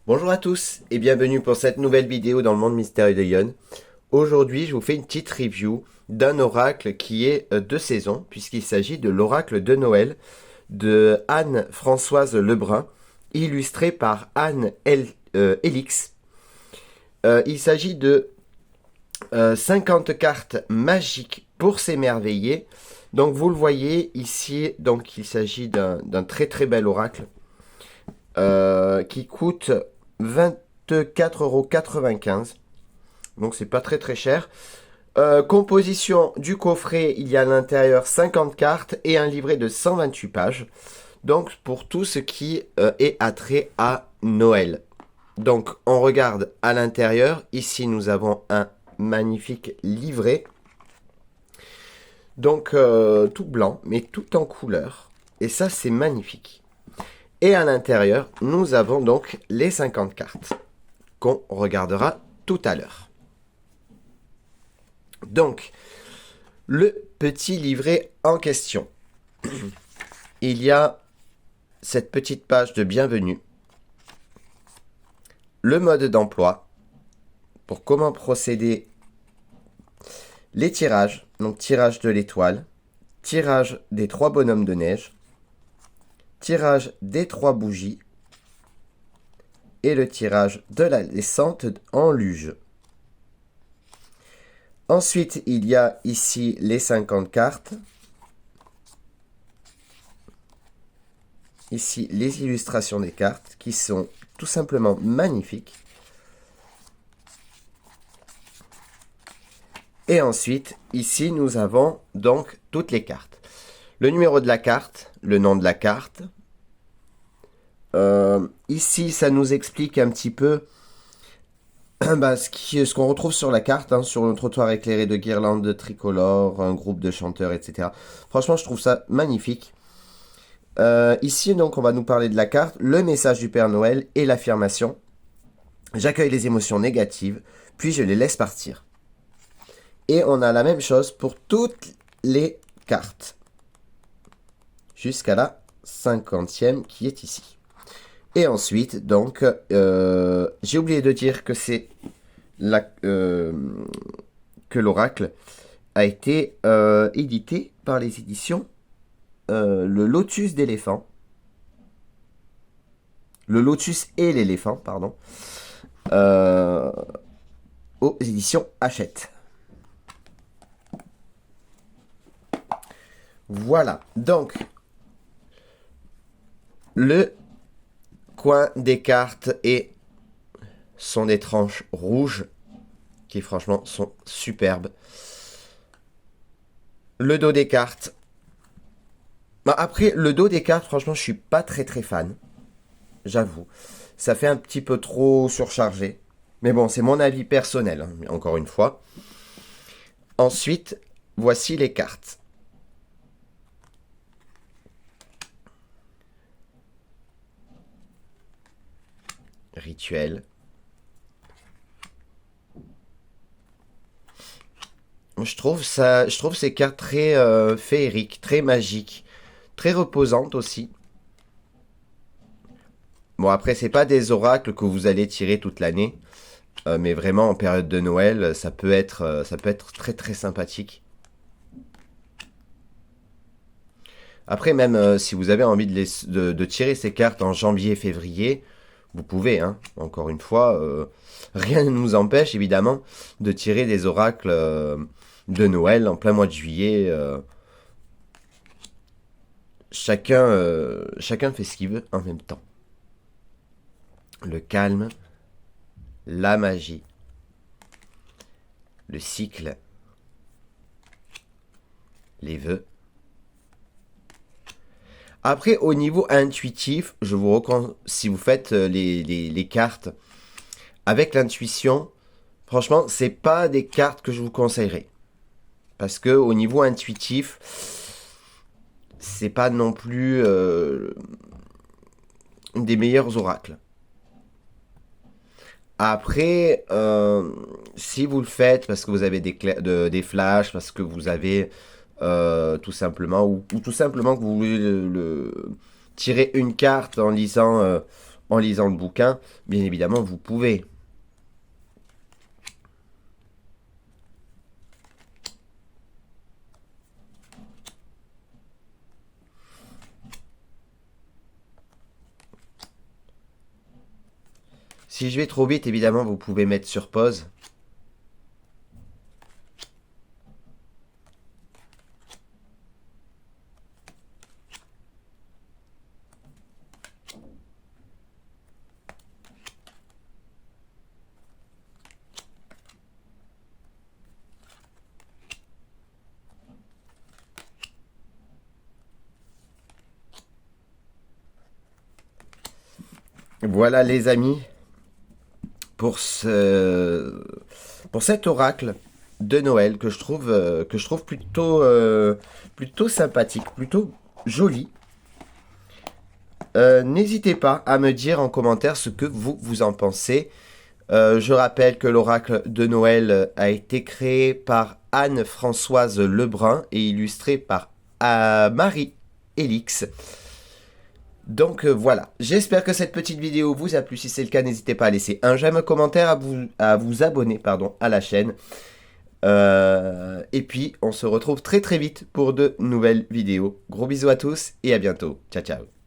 Bonjour à tous et bienvenue pour cette nouvelle vidéo dans le monde mystérieux de Yon. Aujourd'hui, je vous fais une petite review d'un oracle qui est de saison, puisqu'il s'agit de l'oracle de Noël de Anne-Françoise Lebrun, illustré par Elix. Il s'agit de 50 cartes magiques pour s'émerveiller. Donc vous le voyez ici, donc il s'agit d'un très très bel oracle qui coûte 24,95 €. Donc c'est pas très très cher. Composition du coffret, il y a à l'intérieur 50 cartes et un livret de 128 pages. Donc pour tout ce qui est attrait à Noël. Donc on regarde à l'intérieur. Ici nous avons un magnifique livret. Donc tout blanc mais tout en couleur. Et ça c'est magnifique. Et à l'intérieur, nous avons donc les 50 cartes qu'on regardera tout à l'heure. Donc, le petit livret en question. Il y a cette petite page de bienvenue, le mode d'emploi, pour comment procéder, les tirages, donc tirage de l'étoile, tirage des 3 bonhommes de neige, tirage des 3 bougies et le tirage de la descente en luge. Ensuite, il y a ici les 50 cartes. Ici, les illustrations des cartes qui sont tout simplement magnifiques. Et ensuite, ici, nous avons donc toutes les cartes. Le numéro de la carte, le nom de la carte. Ici, ça nous explique un petit peu ce qu'on retrouve sur la carte, sur le trottoir éclairé de guirlandes tricolores, un groupe de chanteurs, etc. Franchement, je trouve ça magnifique. Ici, donc, on va nous parler de la carte, le message du Père Noël et l'affirmation. J'accueille les émotions négatives, puis je les laisse partir. Et on a la même chose pour toutes les cartes. Jusqu'à la 50e qui est ici. Et ensuite, donc, j'ai oublié de dire que que l'oracle a été édité par les éditions Le Lotus d'éléphant. Le Lotus et l'éléphant, pardon. Aux éditions Hachette. Voilà, donc, le coin des cartes et sont des tranches rouges qui franchement sont superbes. Le dos des cartes. Après, le dos des cartes, franchement, je suis pas très très fan. J'avoue. Ça fait un petit peu trop surchargé. Mais bon, c'est mon avis personnel, encore une fois. Ensuite, voici les cartes. Rituel. Je trouve ces cartes très féeriques, très magiques, très reposantes aussi. Bon, après, c'est pas des oracles que vous allez tirer toute l'année, mais vraiment en période de Noël, ça peut être très très sympathique. Après, même si vous avez envie de tirer ces cartes en janvier, février, vous pouvez, encore une fois, rien ne nous empêche évidemment de tirer des oracles de Noël en plein mois de juillet. Chacun fait ce qu'il veut en même temps. Le calme, la magie, le cycle, les vœux. Après, au niveau intuitif, je vous recommande, si vous faites les cartes avec l'intuition, franchement, c'est pas des cartes que je vous conseillerais. Parce que au niveau intuitif, c'est pas non plus des meilleurs oracles. Après, si vous le faites parce que vous avez des flashs, parce que vous avez tout simplement, ou tout simplement que vous voulez tirer une carte en lisant en lisant le bouquin, bien évidemment, vous pouvez. Si je vais trop vite, évidemment, vous pouvez mettre sur pause. Voilà les amis, pour cet oracle de Noël que je trouve plutôt sympathique, plutôt joli. N'hésitez pas à me dire en commentaire ce que vous en pensez. Je rappelle que l'oracle de Noël a été créé par Anne-Françoise Lebrun et illustré par Marie Elix. Donc voilà, j'espère que cette petite vidéo vous a plu. Si c'est le cas, n'hésitez pas à laisser un j'aime, un commentaire, à vous abonner à la chaîne. Et puis, on se retrouve très très vite pour de nouvelles vidéos. Gros bisous à tous et à bientôt. Ciao ciao.